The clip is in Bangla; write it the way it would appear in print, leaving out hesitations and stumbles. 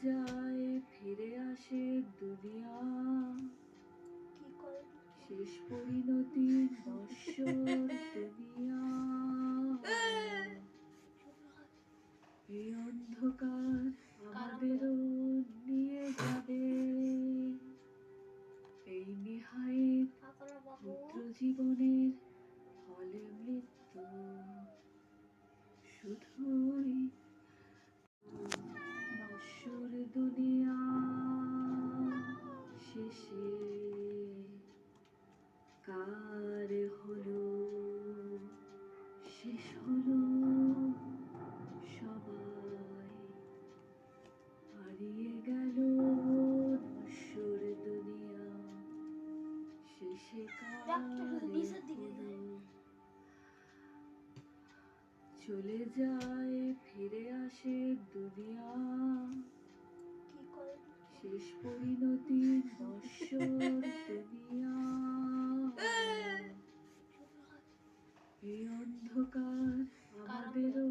যায় ফিরে আসে দুনিয়া, শেষ পরিণতি নশ্বর দুনিয়া। এই অন্ধকার আমাদেরও নিয়ে যাবে, এই নিহায়েত ক্ষুদ্র জীবনের ফলে মৃত্যু। শুধুই নশ্বর দুনিয়া শেষে কার হলো, শেষ হলো সবাই, হারিয়ে গেল নশ্বর দুনিয়া শেষে কার হলো। চলে যায় ফিরে আসে দুনিয়া, শেষ পরিণতি নশ্বর দুনিয়া। এই অন্ধকার আমাদেরও